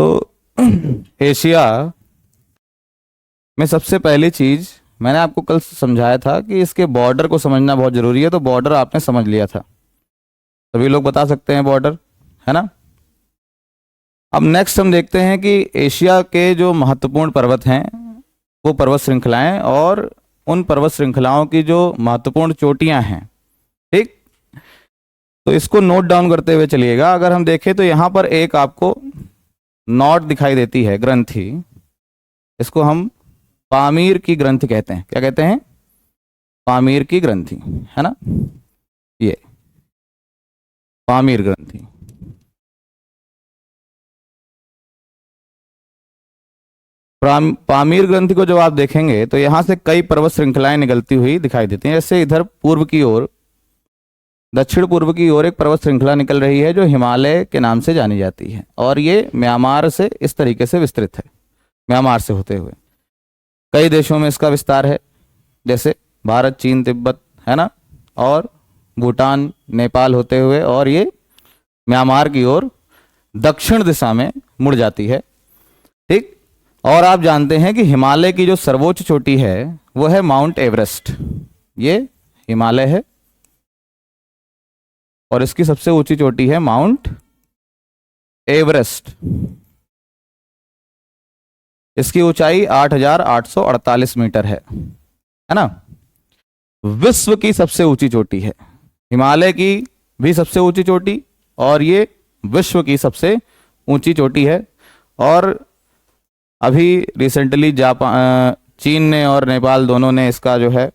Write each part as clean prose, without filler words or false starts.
तो एशिया में सबसे पहली चीज मैंने आपको कल समझाया था कि इसके बॉर्डर को समझना बहुत जरूरी है। तो बॉर्डर आपने समझ लिया था, सभी लोग बता सकते हैं बॉर्डर, है ना। अब नेक्स्ट हम देखते हैं कि एशिया के जो महत्वपूर्ण पर्वत हैं वो पर्वत श्रृंखलाएं और उन पर्वत श्रृंखलाओं की जो महत्वपूर्ण चोटियां हैं, ठीक। तो इसको नोट डाउन करते हुए चलिएगा। अगर हम देखें तो यहाँ पर एक आपको नॉट दिखाई देती है ग्रंथि, इसको हम पामीर की ग्रंथि कहते हैं। क्या कहते हैं? पामीर की ग्रंथि, है ना, ये पामीर ग्रंथि। पामीर ग्रंथि को जब आप देखेंगे तो यहां से कई पर्वत श्रृंखलाएं निकलती हुई दिखाई देती हैं। जैसे इधर पूर्व की ओर, दक्षिण पूर्व की ओर एक पर्वत श्रृंखला निकल रही है जो हिमालय के नाम से जानी जाती है, और ये म्यांमार से इस तरीके से विस्तृत है, म्यांमार से होते हुए कई देशों में इसका विस्तार है, जैसे भारत, चीन, तिब्बत, है ना, और भूटान, नेपाल होते हुए, और ये म्यांमार की ओर दक्षिण दिशा में मुड़ जाती है, ठीक। और आप जानते हैं कि हिमालय की जो सर्वोच्च चोटी है वो है माउंट एवरेस्ट। ये हिमालय है और इसकी सबसे ऊंची चोटी है माउंट एवरेस्ट। इसकी ऊंचाई 8,848 मीटर है ना। विश्व की सबसे ऊंची चोटी है, हिमालय की भी सबसे ऊंची चोटी, और ये विश्व की सबसे ऊंची चोटी है। और अभी रिसेंटली चीन ने और नेपाल दोनों ने इसका जो है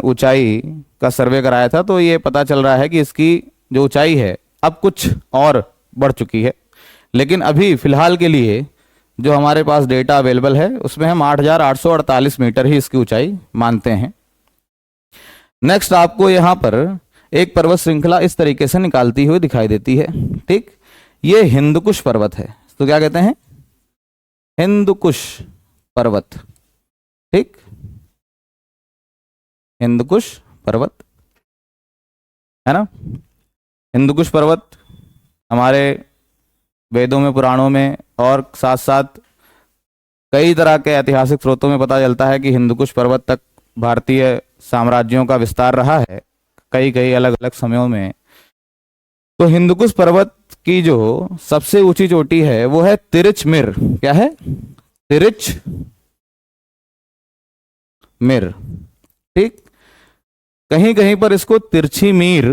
ऊंचाई का सर्वे कराया था, तो ये पता चल रहा है कि इसकी जो ऊंचाई है अब कुछ और बढ़ चुकी है। लेकिन अभी फिलहाल के लिए जो हमारे पास डेटा अवेलेबल है उसमें हम 8,848 मीटर ही इसकी ऊंचाई मानते हैं। नेक्स्ट आपको यहाँ पर एक पर्वत श्रृंखला इस तरीके से निकालती हुई दिखाई देती है, ठीक। ये हिंदकुश पर्वत है। तो क्या कहते हैं? हिंदकुश पर्वत, ठीक, हिंदकुश पर्वत, है ना। हिंदकुश पर्वत हमारे वेदों में, पुराणों में, और साथ साथ कई तरह के ऐतिहासिक स्रोतों में पता चलता है कि हिंदकुश पर्वत तक भारतीय साम्राज्यों का विस्तार रहा है कई कई अलग अलग समयों में। तो हिंदकुश पर्वत की जो सबसे ऊंची चोटी है वो है तिरिचमिर। क्या है? तिरिचमिर, ठीक। कहीं कहीं पर इसको तिरछी मीर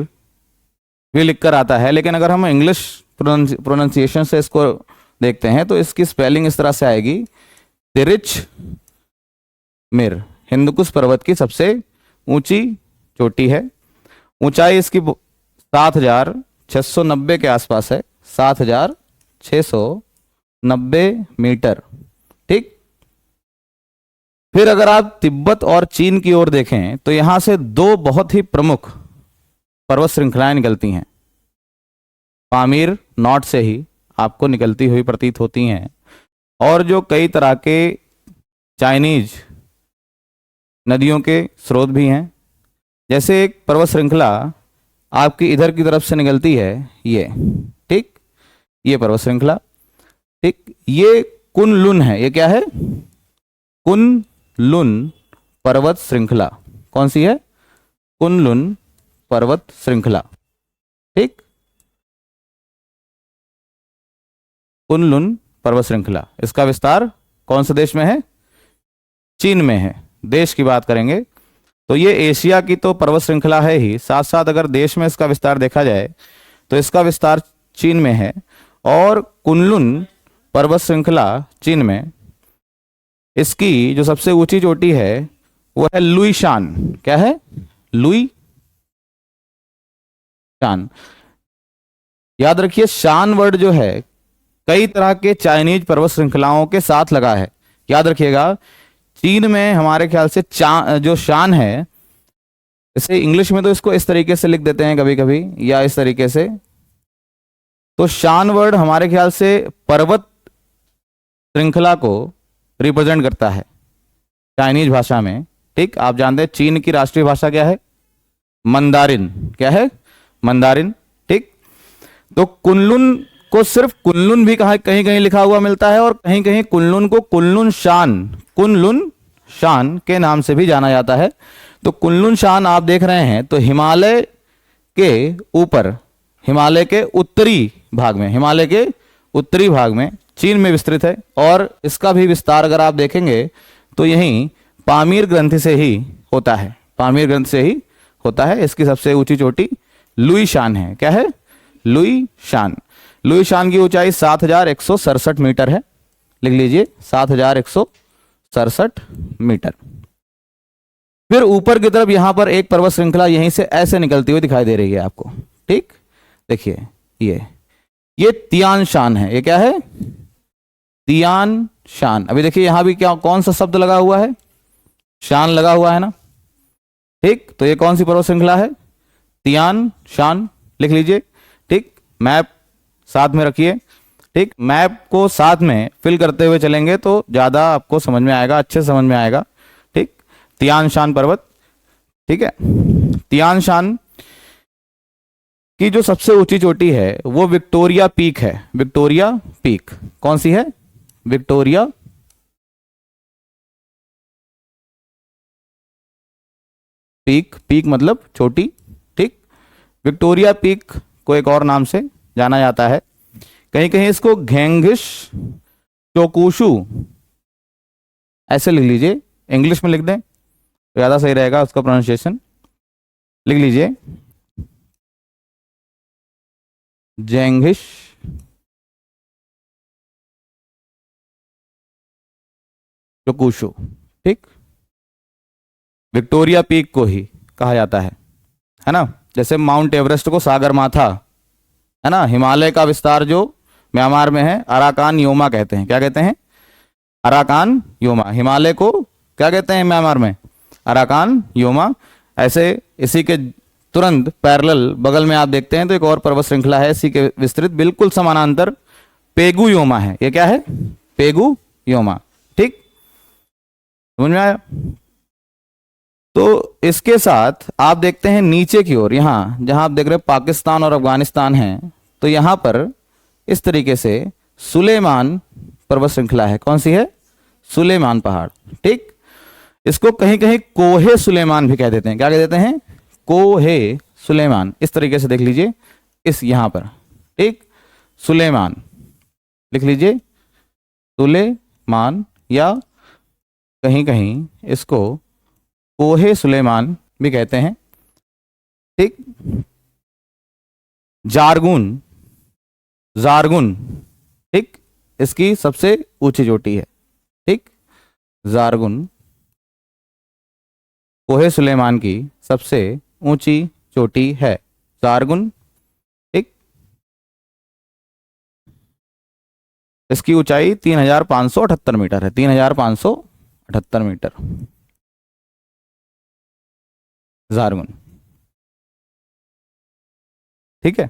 भी लिखकर आता है, लेकिन अगर हम इंग्लिश प्रोनाउंसिएशन से इसको देखते हैं तो इसकी स्पेलिंग इस तरह से आएगी, तिरिचमिर। हिंदकुश पर्वत की सबसे ऊंची चोटी है। ऊंचाई इसकी 7,690 के आसपास है, 7,690 मीटर, ठीक। फिर अगर आप तिब्बत और चीन की ओर देखें तो यहां से दो बहुत ही प्रमुख पर्वत श्रृंखलाएं निकलती हैं। पामीर नॉर्थ से ही आपको निकलती हुई प्रतीत होती हैं, और जो कई तरह के चाइनीज नदियों के स्रोत भी हैं। जैसे एक पर्वत श्रृंखला आपकी इधर की तरफ से निकलती है, ये, ठीक, ये पर्वत श्रृंखला, ठीक। ये कुनलुन है। ये क्या है? कुनलुन पर्वत श्रृंखला। कौन सी है? कुनलुन पर्वत श्रृंखला, ठीक, कुनलुन पर्वत श्रृंखला। इसका विस्तार कौन से देश में है? चीन में है। देश की बात करेंगे तो ये एशिया की तो पर्वत श्रृंखला है ही, साथ साथ अगर देश में इसका विस्तार देखा जाए तो इसका विस्तार चीन में है, और कुनलुन पर्वत श्रृंखला चीन में, इसकी जो सबसे ऊंची चोटी है वो है लुईशान। क्या है? लुईशान। याद रखिए, शान वर्ड जो है कई तरह के चाइनीज पर्वत श्रृंखलाओं के साथ लगा है। याद रखिएगा, चीन में हमारे ख्याल से जो शान है, इसे इंग्लिश में तो इसको इस तरीके से लिख देते हैं कभी कभी, या इस तरीके से। तो शान वर्ड हमारे ख्याल से पर्वत श्रृंखला को रिप्रेजेंट करता है चाइनीज भाषा में, ठीक। आप जानते हैं चीन की राष्ट्रीय भाषा क्या है? मंदारिन। क्या है? मंदारिन, ठीक। तो कुनलुन को सिर्फ कुनलुन भी कहीं कहीं लिखा हुआ मिलता है, और कहीं कहीं कुनलुन को कुनलुन शान के नाम से भी जाना जाता है। तो कुनलुन शान आप देख रहे हैं तो हिमालय के ऊपर, हिमालय के उत्तरी भाग में चीन में विस्तृत है, और इसका भी विस्तार अगर आप देखेंगे तो यहीं पामीर ग्रंथि से ही होता है, पामीर ग्रंथ से ही होता है। इसकी सबसे ऊंची चोटी लुई शान है। क्या है? लुई शान। लुई शान की ऊंचाई 7167 मीटर है। लिख लीजिए 7167 मीटर। फिर ऊपर की तरफ यहां पर एक पर्वत श्रृंखला यहीं से ऐसे निकलती हुई दिखाई दे रही है आपको। ठीक, देखिए ये तियान शान है। ये क्या है? Tian Shan. अभी देखिए यहां भी क्या, कौन सा शब्द लगा हुआ है? शान लगा हुआ है ना। ठीक, तो ये कौन सी पर्वत श्रृंखला है? Tian Shan. लिख लीजिए। ठीक, मैप साथ में रखिए। ठीक, मैप को साथ में फिल करते हुए चलेंगे तो ज्यादा आपको समझ में आएगा, अच्छे समझ में आएगा। ठीक, तियान शान पर्वत। ठीक है, तियान शान की जो सबसे ऊंची चोटी है वो विक्टोरिया पीक है। विक्टोरिया पीक कौन सी है? Victoria peak. पीक मतलब चोटी। ठीक, विक्टोरिया पीक को एक और नाम से जाना जाता है। कहीं कहीं इसको घेंघिश चोकुशु ऐसे लिख लीजिए, इंग्लिश में लिख दें तो ज़्यादा सही रहेगा उसका प्रोनाउंसिएशन। लिख लीजिए जेंघिश चोकुशु। ठीक, विक्टोरिया पीक को ही कहा जाता है ना। जैसे माउंट एवरेस्ट को सागर माथा है ना। हिमालय का विस्तार जो म्यांमार में है अराकान योमा कहते हैं। क्या कहते हैं? Arakan Yoma. हिमालय को क्या कहते हैं म्यांमार में? Arakan Yoma. ऐसे इसी के तुरंत पैरेलल बगल में आप देखते हैं तो एक और पर्वत श्रृंखला है इसी के विस्तृत बिल्कुल समानांतर, पेगु योमा है। ये क्या है? पेगु योमा। ठीक, समझ में आया? तो इसके साथ आप देखते हैं नीचे की ओर, यहां जहां आप देख रहे हैं पाकिस्तान और अफगानिस्तान है, तो यहां पर इस तरीके से सुलेमान पर्वत श्रृंखला है। कौन सी है? सुलेमान पहाड़। ठीक, इसको कहीं कहीं कोहे सुलेमान भी कह देते हैं। क्या कह देते हैं? कोहे सुलेमान। इस तरीके से देख लीजिए इस यहां पर। ठीक, सुलेमान लिख लीजिए, सुलेमान, या कहीं कहीं इसको कोहे सुलेमान भी कहते हैं। ठीक, जारगुन, जारगुन। ठीक, इसकी सबसे ऊंची चोटी है। ठीक, जारगुन कोहे सुलेमान की सबसे ऊंची चोटी है, जारगुन। ठीक, इसकी ऊंचाई 3578 मीटर है। 3578 मीटर जारगुन। ठीक है,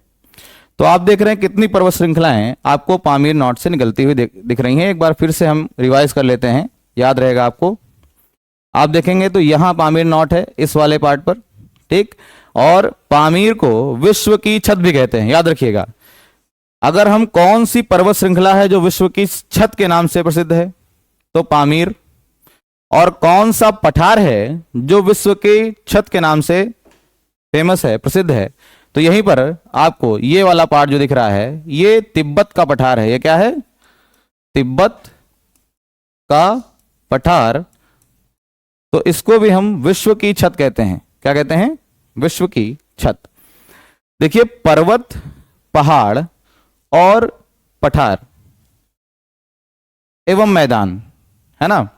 तो आप देख रहे हैं कितनी पर्वत श्रृंखलाएं आपको पामीर नॉट से निकलती हुई दिख रही हैं। एक बार फिर से हम रिवाइज कर लेते हैं, याद रहेगा आपको। आप देखेंगे तो यहां पामीर नॉट है इस वाले पार्ट पर। ठीक, और पामीर को विश्व की छत भी कहते हैं, याद रखिएगा। अगर हम कौन सी पर्वत श्रृंखला है जो विश्व की छत के नाम से प्रसिद्ध है तो पामीर, और कौन सा पठार है जो विश्व की छत के नाम से फेमस है, प्रसिद्ध है, तो यहीं पर आपको ये वाला पार्ट जो दिख रहा है ये तिब्बत का पठार है। ये क्या है? तिब्बत का पठार। तो इसको भी हम विश्व की छत कहते हैं। क्या कहते हैं? विश्व की छत। देखिए पर्वत, पहाड़ और पठार एवं मैदान है ना।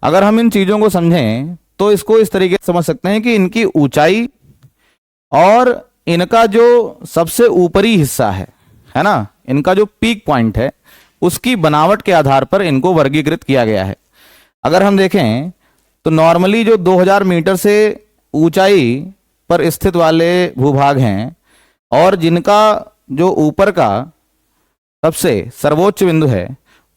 अगर हम इन चीजों को समझें तो इसको इस तरीके से समझ सकते हैं कि इनकी ऊंचाई और इनका जो सबसे ऊपरी हिस्सा है ना, इनका जो पीक पॉइंट है उसकी बनावट के आधार पर इनको वर्गीकृत किया गया है। अगर हम देखें तो नॉर्मली जो 2000 मीटर से ऊंचाई पर स्थित वाले भूभाग हैं और जिनका जो ऊपर का सबसे सर्वोच्च बिंदु है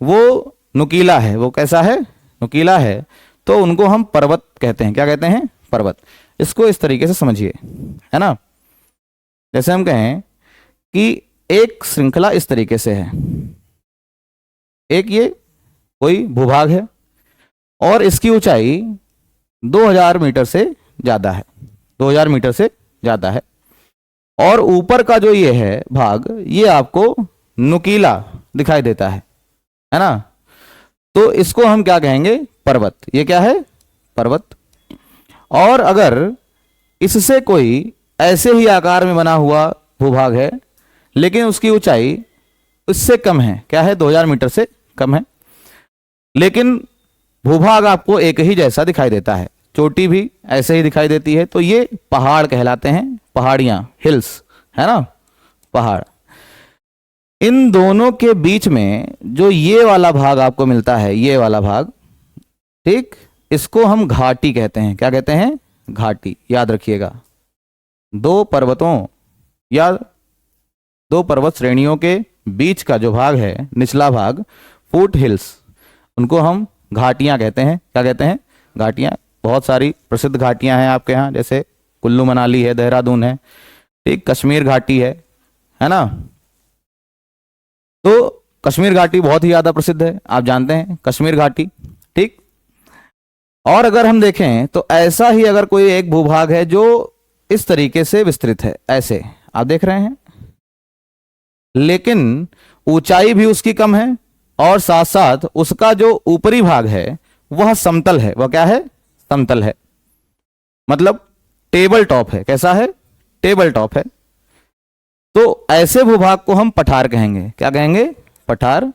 वो नुकीला है, वो कैसा है? नुकीला है, तो उनको हम पर्वत कहते हैं। क्या कहते हैं? पर्वत। इसको इस तरीके से समझिए, है ना। जैसे हम कहें कि एक श्रृंखला इस तरीके से है, एक ये कोई भूभाग है और इसकी ऊंचाई 2000 मीटर से ज्यादा है, 2000 मीटर से ज्यादा है, और ऊपर का जो ये है भाग ये आपको नुकीला दिखाई देता है ना। तो इसको हम क्या कहेंगे? पर्वत। ये क्या है? पर्वत। और अगर इससे कोई ऐसे ही आकार में बना हुआ भूभाग है लेकिन उसकी ऊंचाई उससे कम है, क्या है? 2000 मीटर से कम है, लेकिन भूभाग आपको एक ही जैसा दिखाई देता है, चोटी भी ऐसे ही दिखाई देती है, तो ये पहाड़ कहलाते हैं, पहाड़ियां, हिल्स, है ना, पहाड़। इन दोनों के बीच में जो ये वाला भाग आपको मिलता है, ये वाला भाग, ठीक, इसको हम घाटी कहते हैं। क्या कहते हैं? घाटी। याद रखिएगा, दो पर्वतों या दो पर्वत श्रेणियों के बीच का जो भाग है, निचला भाग, फुट हिल्स, उनको हम घाटियां कहते हैं। क्या कहते हैं? घाटियां। बहुत सारी प्रसिद्ध घाटियां हैं आपके यहाँ, जैसे कुल्लू मनाली है, देहरादून है, ठीक, कश्मीर घाटी है ना। तो कश्मीर घाटी बहुत ही ज्यादा प्रसिद्ध है, आप जानते हैं, कश्मीर घाटी, ठीक। और अगर हम देखें तो ऐसा ही अगर कोई एक भूभाग है जो इस तरीके से विस्तृत है, ऐसे आप देख रहे हैं, लेकिन ऊंचाई भी उसकी कम है और साथ साथ उसका जो ऊपरी भाग है वह समतल है। वह क्या है? समतल है, मतलब टेबल टॉप है। कैसा है? टेबल टॉप है। तो ऐसे भूभाग को हम पठार कहेंगे। क्या कहेंगे? पठार।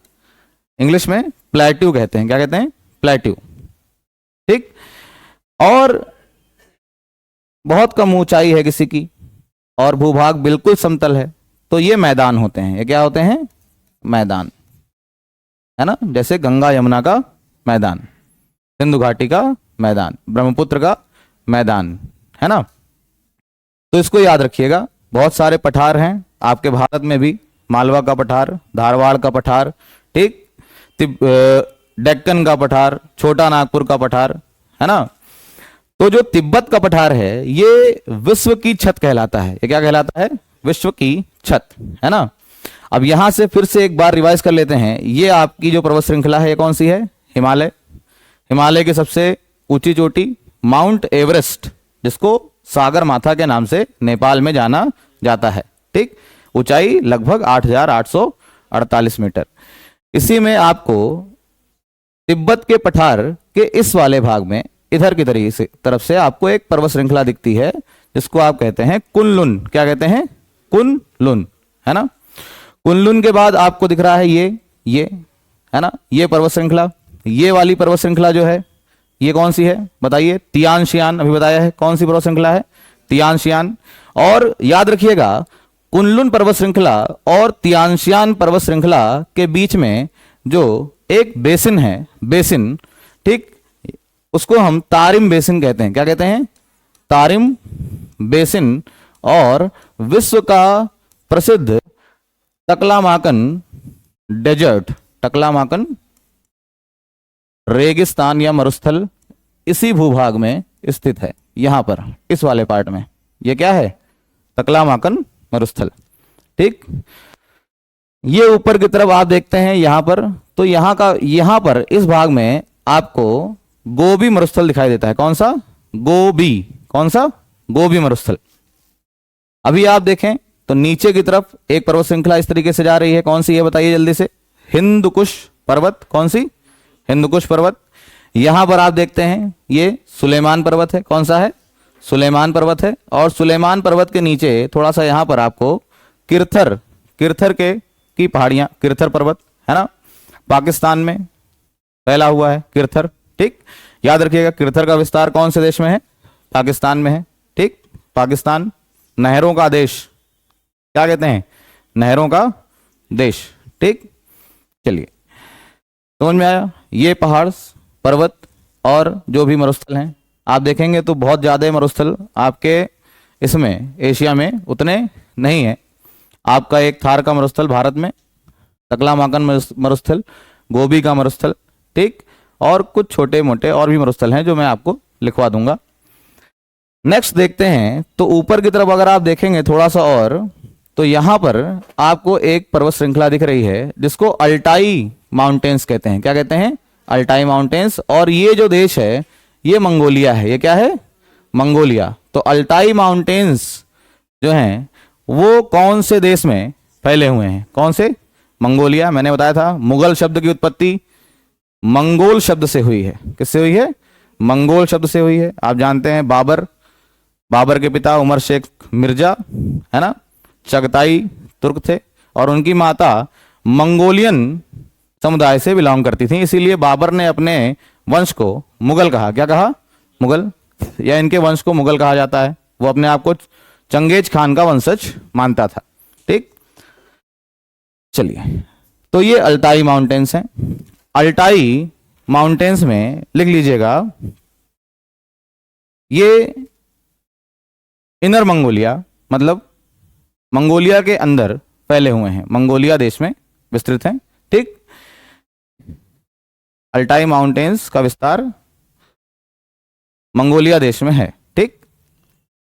इंग्लिश में प्लेट्यू कहते हैं। क्या कहते हैं? प्लेट्यू, ठीक। और बहुत कम ऊंचाई है किसी की और भूभाग बिल्कुल समतल है, तो ये मैदान होते हैं। ये क्या होते हैं? मैदान, है ना। जैसे गंगा यमुना का मैदान, सिंधु घाटी का मैदान, ब्रह्मपुत्र का मैदान, है ना। तो इसको याद रखिएगा। बहुत सारे पठार हैं आपके भारत में भी, मालवा का पठार, धारवाड़ का पठार, ठीक, डेक्कन का पठार, छोटा नागपुर का पठार, है ना। तो जो तिब्बत का पठार है ये विश्व की छत कहलाता है। ये क्या कहलाता है? विश्व की छत, है ना। अब यहां से फिर से एक बार रिवाइज कर लेते हैं। ये आपकी जो पर्वत श्रृंखला है ये कौन सी है? हिमालय। हिमालय की सबसे ऊंची चोटी माउंट एवरेस्ट, जिसको सागर माथा के नाम से नेपाल में जाना जाता है, ठीक। ऊंचाई लगभग 8848 मीटर। इसी में आपको तिब्बत के पठार के इस वाले भाग में इधर की तरफ से आपको एक पर्वत श्रृंखला दिखती है जिसको आप कहते हैं कुनलुन। क्या कहते हैं? कुनलुन, है ना। कुनलुन के बाद आपको दिख रहा है ये, है ना, ये पर्वत श्रृंखला। ये वाली पर्वत श्रृंखला जो है ये कौन सी है? बताइए। तियानशियान, अभी बताया है कौन सी पर्वत श्रृंखला है? तियानशियान। और याद रखिएगा, कुनलुन पर्वत श्रृंखला और तियानशियान पर्वत श्रृंखला के बीच में जो एक बेसिन है, बेसिन, ठीक, उसको हम तारिम बेसिन कहते हैं। क्या कहते हैं? Tarim basin. और विश्व का प्रसिद्ध टकलामाकन डेजर्ट, टकलामाकन रेगिस्तान या मरुस्थल इसी भूभाग में स्थित है, यहां पर, इस वाले पार्ट में। ये क्या है? टकलामाकन मरुस्थल, ठीक। ये ऊपर की तरफ आप देखते हैं यहां पर, तो यहां पर इस भाग में आपको गोबी मरुस्थल दिखाई देता है। कौन सा? गोबी। कौन सा? गोबी मरुस्थल। अभी आप देखें तो नीचे की तरफ एक पर्वत श्रृंखला इस तरीके से जा रही है। कौन सी है? बताइए जल्दी से। हिंदुकुश पर्वत। कौन सी? हिंदुकुश पर्वत। यहां पर आप देखते हैं ये सुलेमान पर्वत है। कौन सा है? सुलेमान पर्वत है। और सुलेमान पर्वत के नीचे थोड़ा सा यहां पर आपको किरथर की पहाड़ियां, किरथर पर्वत, है ना, पाकिस्तान में फैला हुआ है किरथर, ठीक। याद रखिएगा, किरथर का विस्तार कौन से देश में है? पाकिस्तान में है, ठीक। पाकिस्तान नहरों का देश, क्या कहते हैं? नहरों का देश, ठीक। चलिए, समझ में आया? ये पहाड़, पर्वत और जो भी मरुस्थल हैं आप देखेंगे तो बहुत ज़्यादा मरुस्थल आपके इसमें एशिया में उतने नहीं है। आपका एक थार का मरुस्थल भारत में, टकलामाकन मरुस्थल, गोबी का मरुस्थल, ठीक, और कुछ छोटे मोटे और भी मरुस्थल हैं जो मैं आपको लिखवा दूंगा। नेक्स्ट देखते हैं, तो ऊपर की तरफ अगर आप देखेंगे थोड़ा सा और, तो यहां पर आपको एक पर्वत श्रृंखला दिख रही है जिसको अल्टाई माउंटेन्स कहते हैं। क्या कहते हैं? Altai mountains. और ये जो देश है ये मंगोलिया है। ये क्या है? मंगोलिया। तो अल्टाई माउंटेन्स जो हैं वो कौन से देश में फैले हुए हैं? कौन से? मंगोलिया। मैंने बताया था मुगल शब्द की उत्पत्ति मंगोल शब्द से हुई है। किससे हुई है? मंगोल शब्द से हुई है। आप जानते हैं बाबर के पिता उमर शेख मिर्जा, है ना, चगताई तुर्क थे और उनकी माता मंगोलियन समुदाय से बिलोंग करती थी, इसीलिए बाबर ने अपने वंश को मुगल कहा। क्या कहा? मुगल, या इनके वंश को मुगल कहा जाता है। वो अपने आप को चंगेज खान का वंशज मानता था। ठीक, चलिए, तो ये अल्टाई माउंटेन्स हैं। अल्टाई माउंटेन्स में लिख लीजिएगा ये इनर मंगोलिया, मतलब मंगोलिया के अंदर फैले हुए हैं, मंगोलिया देश में विस्तृत हैं। ठीक, अल्टाई माउंटेन्स का विस्तार मंगोलिया देश में है। ठीक,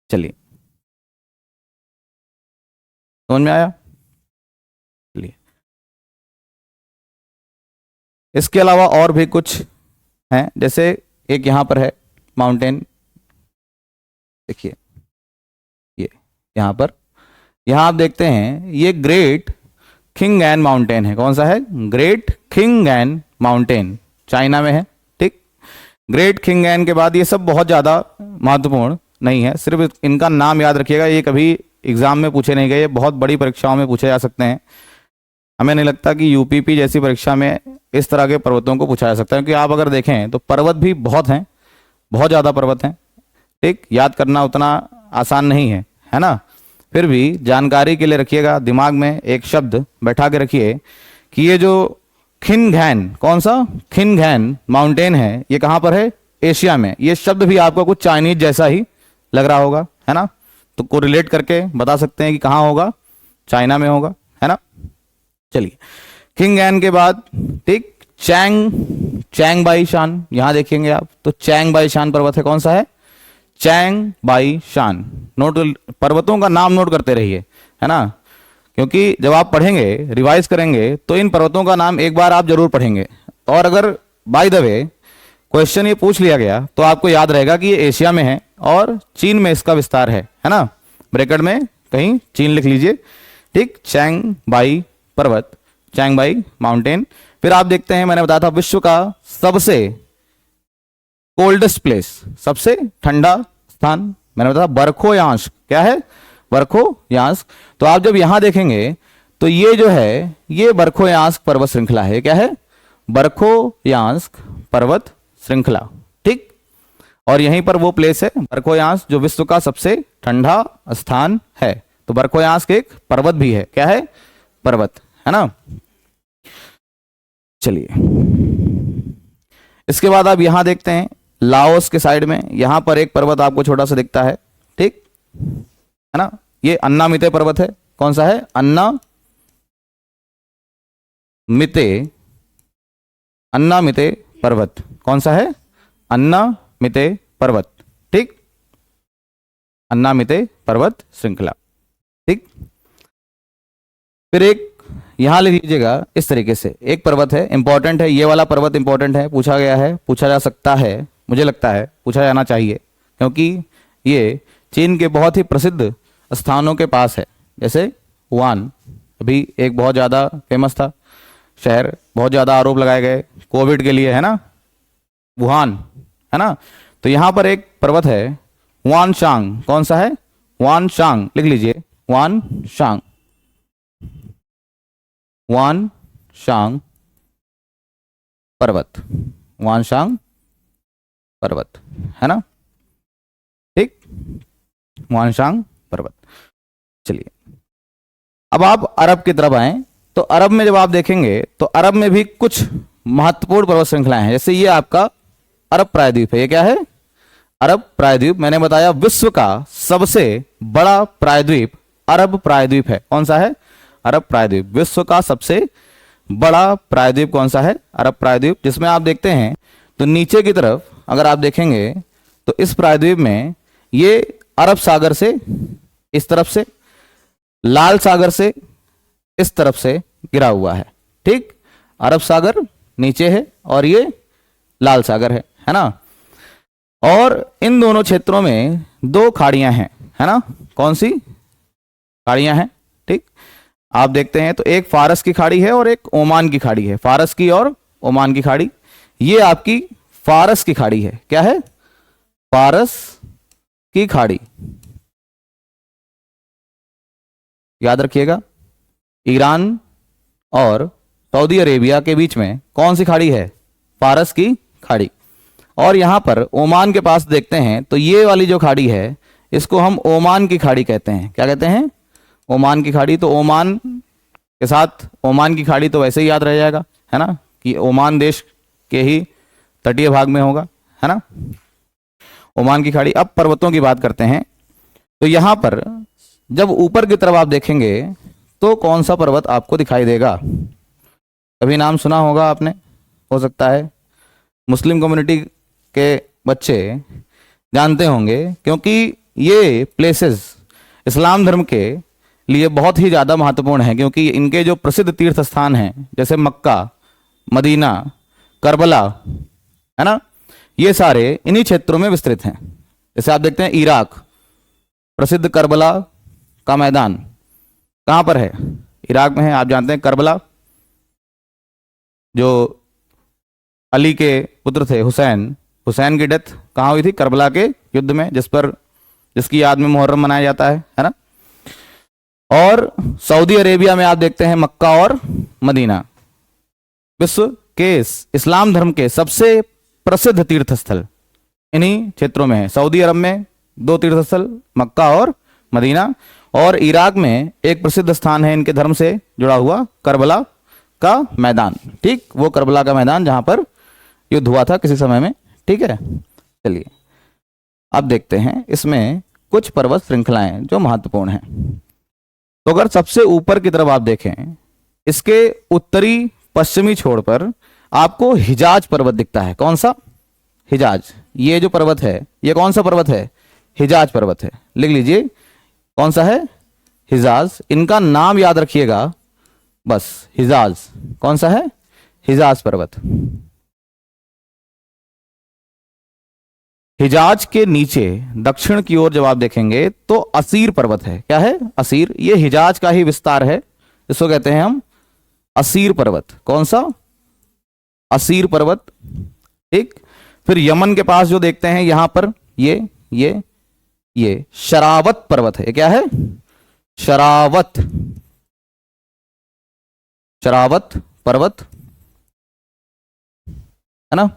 चलिए, समझ में आया? चलिए, इसके अलावा और भी कुछ हैं, जैसे एक यहां पर है माउंटेन, देखिए ये यहां पर, यहां आप देखते हैं ये ग्रेट खिंगैन माउंटेन है। कौन सा है? ग्रेट खिंगैन माउंटेन, चाइना में है। ठीक, ग्रेट खिंगैन के बाद ये सब बहुत ज़्यादा महत्वपूर्ण नहीं है, सिर्फ इनका नाम याद रखिएगा। ये कभी एग्जाम में पूछे नहीं गए, ये बहुत बड़ी परीक्षाओं में पूछे जा सकते हैं। हमें नहीं लगता कि यूपीपी जैसी परीक्षा में इस तरह के पर्वतों को पूछा जा सकता है, क्योंकि आप अगर देखें तो पर्वत भी बहुत हैं, बहुत ज़्यादा पर्वत हैं। ठीक, याद करना उतना आसान नहीं है ना। फिर भी जानकारी के लिए रखिएगा, दिमाग में एक शब्द बैठा के रखिए कि ये जो खिनगैन, कौन सा? खिनगैन माउंटेन है, ये कहाँ पर है? एशिया में। ये शब्द भी आपको कुछ चाइनीज जैसा ही लग रहा होगा, है ना, तो को रिलेट करके बता सकते हैं कि कहाँ होगा? चाइना में होगा, है ना। चलिए, खिनगैन के बाद ठीक चैंग बाई शान, यहां देखेंगे आप तो चैंग बाई शान पर्वत है। कौन सा है? चैंग बाई शान। नोट, पर्वतों का नाम नोट करते रहिए, है ना, क्योंकि जब आप पढ़ेंगे, रिवाइज करेंगे, तो इन पर्वतों का नाम एक बार आप जरूर पढ़ेंगे। और अगर बाय द वे क्वेश्चन ये पूछ लिया गया तो आपको याद रहेगा कि ये एशिया में है और चीन में इसका विस्तार है ना। ब्रैकेट में कहीं चीन लिख लीजिए। ठीक, चैंग बाई पर्वत, चैंग बाई माउंटेन। फिर आप देखते हैं, मैंने बताया था विश्व का सबसे कोल्डेस्ट प्लेस, सबसे ठंडा स्थान, मैंने बताया बरखोयांस्क। क्या है? बरखोयांस्क। तो आप जब यहां देखेंगे तो ये जो है ये बरखोयांस्क पर्वत श्रृंखला है। क्या है? बरखोयांस्क पर्वत श्रृंखला। ठीक, और यहीं पर वो प्लेस है बरखोयांस्क जो विश्व का सबसे ठंडा स्थान है। तो बरखोयांस्क एक पर्वत भी है। क्या है? पर्वत, है ना। चलिए, इसके बाद आप यहां देखते हैं लाओस के साइड में, यहां पर एक पर्वत आपको छोटा सा दिखता है। ठीक, है ना, ये अन्नामिते पर्वत है। कौन सा है? अन्नामिते पर्वत। कौन सा है? अन्नामिते पर्वत। ठीक, अन्नामिते पर्वत श्रृंखला। ठीक, फिर एक यहां लिख लीजिएगा इस तरीके से, एक पर्वत है, इंपॉर्टेंट है, ये वाला पर्वत इंपॉर्टेंट है, पूछा गया है, पूछा जा सकता है, मुझे लगता है पूछा जाना चाहिए, क्योंकि ये चीन के बहुत ही प्रसिद्ध स्थानों के पास है। जैसे वुहान, अभी एक बहुत ज़्यादा फेमस था शहर, बहुत ज़्यादा आरोप लगाए गए कोविड के लिए, है ना, वुहान, है ना। तो यहाँ पर एक पर्वत है हुआनशांग। कौन सा है? हुआनशांग, लिख लीजिए, हुआनशांग, हुआनशांग पर्वत, हुआनशांग पर्वत, है ना। ठीक, हुआनशांग पर्वत। चलिए, अब आप अरब की तरफ आए तो अरब में जब आप देखेंगे तो अरब में भी कुछ महत्वपूर्ण पर्वत श्रृंखलाएं हैं। जैसे ये आपका अरब प्रायद्वीप है। ये क्या है? अरब प्रायद्वीप। मैंने बताया विश्व का सबसे बड़ा प्रायद्वीप अरब प्रायद्वीप है। कौन सा है? अरब प्रायद्वीप। विश्व का सबसे बड़ा प्रायद्वीप कौन सा है? अरब प्रायद्वीप, जिसमें आप देखते हैं तो नीचे की तरफ अगर आप देखेंगे तो इस प्रायद्वीप में ये अरब सागर से इस तरफ से लाल सागर से इस तरफ से गिरा हुआ है, ठीक। अरब सागर नीचे है और ये लाल सागर है ना। और इन दोनों क्षेत्रों में दो खाड़ियां हैं, है ना। कौन सी खाड़ियां हैं, ठीक। आप देखते हैं तो एक फारस की खाड़ी है और एक ओमान की खाड़ी है, फारस की और ओमान की खाड़ी। ये आपकी फारस की खाड़ी है, क्या है, फारस की खाड़ी, याद रखिएगा। ईरान और सऊदी अरेबिया के बीच में कौन सी खाड़ी है, फारस की खाड़ी। और यहां पर ओमान के पास देखते हैं तो ये वाली जो खाड़ी है इसको हम ओमान की खाड़ी कहते हैं। क्या कहते हैं, ओमान की खाड़ी। तो ओमान के साथ ओमान की खाड़ी तो वैसे ही याद रह जाएगा, है ना, कि ओमान देश के ही तटीय भाग में होगा, है ना, ओमान की खाड़ी। अब पर्वतों की बात करते हैं। तो यहां पर जब ऊपर की तरफ आप देखेंगे तो कौन सा पर्वत आपको दिखाई देगा। कभी नाम सुना होगा आपने, हो सकता है मुस्लिम कम्युनिटी के बच्चे जानते होंगे, क्योंकि ये प्लेसेस इस्लाम धर्म के लिए बहुत ही ज़्यादा महत्वपूर्ण हैं, क्योंकि इनके जो प्रसिद्ध तीर्थ स्थान हैं जैसे मक्का, मदीना, करबला, है ना, ये सारे इन्हीं क्षेत्रों में विस्तृत हैं। जैसे आप देखते हैं इराक, प्रसिद्ध करबला का मैदान कहाँ पर है, इराक में है। आप जानते हैं करबला, जो अली के पुत्र थे हुसैन, हुसैन की डेथ कहाँ हुई थी, करबला के युद्ध में, जिसकी याद में मुहर्रम मनाया जाता है ना। और सऊदी अरेबिया में आप देखते हैं मक्का और मदीना, विश्व के इस्लाम धर्म के सबसे प्रसिद्ध तीर्थ स्थल इन्हीं क्षेत्रों में है। सऊदी अरब में दो तीर्थ स्थल, मक्का और मदीना। और इराक में एक प्रसिद्ध स्थान है इनके धर्म से जुड़ा हुआ, करबला का मैदान, ठीक, वो करबला का मैदान जहां पर युद्ध हुआ था किसी समय में, ठीक है। चलिए अब देखते हैं इसमें कुछ पर्वत श्रृंखलाएं जो महत्वपूर्ण हैं। तो अगर सबसे ऊपर की तरफ आप देखें, इसके उत्तरी पश्चिमी छोर पर आपको हिजाज पर्वत दिखता है। कौन सा, हिजाज। ये जो पर्वत है ये कौन सा पर्वत है, हिजाज पर्वत है। लिख लीजिए कौन सा है, हिजाज। इनका नाम याद रखिएगा बस, हिजाज। कौन सा है, हिजाज पर्वत। हिजाज के नीचे दक्षिण की ओर जब आप देखेंगे तो असीर पर्वत है। क्या है, असीर। ये हिजाज का ही विस्तार है, इसको कहते हैं हम असीर पर्वत। कौन सा, असीर पर्वत, ठीक। फिर यमन के पास जो देखते हैं यहां पर ये शरावत पर्वत है। क्या है, शरावत, शरावत पर्वत, है ना।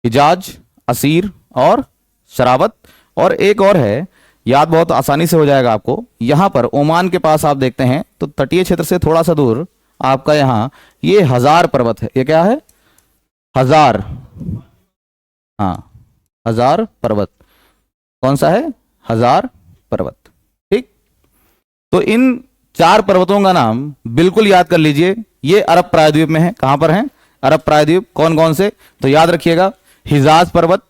हिजाज, असीर और शरावत। और एक और है, याद बहुत आसानी से हो जाएगा आपको। यहां पर ओमान के पास आप देखते हैं तो तटीय क्षेत्र से थोड़ा सा दूर आपका यहां ये हजार पर्वत है। ये क्या है, हजार, हाँ, हजार पर्वत। कौन सा है, हजार पर्वत, ठीक। तो इन चार पर्वतों का नाम बिल्कुल याद कर लीजिए। ये अरब प्रायद्वीप में है। कहां पर है, अरब प्रायद्वीप। कौन कौन से, तो याद रखिएगा, हिजाज पर्वत,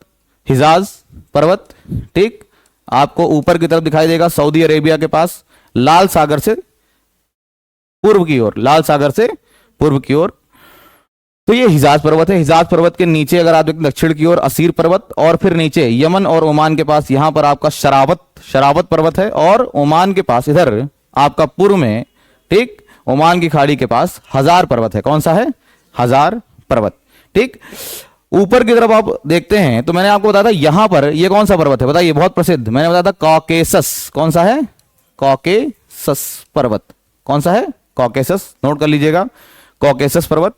हिजाज पर्वत, ठीक। आपको ऊपर की तरफ दिखाई देगा सऊदी अरेबिया के पास, लाल सागर से पूर्व की ओर, लाल सागर से पूर्व की ओर। तो ये हिजाज पर्वत है। हिजाज पर्वत के नीचे अगर आप देखें दक्षिण की ओर असीर पर्वत, और फिर नीचे यमन और ओमान के पास यहां पर आपका शरावत पर्वत है। और ओमान के पास इधर आपका पूर्व में, ठीक, ओमान की खाड़ी के पास हजार पर्वत है। कौन सा है, हजार पर्वत, ठीक। ऊपर की तरफ आप देखते हैं तो मैंने आपको बताया था यहां पर ये कौन सा पर्वत है, बताइए, बहुत प्रसिद्ध, मैंने बताया था कॉकेसस। कौन सा है, कॉकेसस पर्वत। कौन सा है, कॉकेसस, नोट कर लीजिएगा, कॉकेसस पर्वत,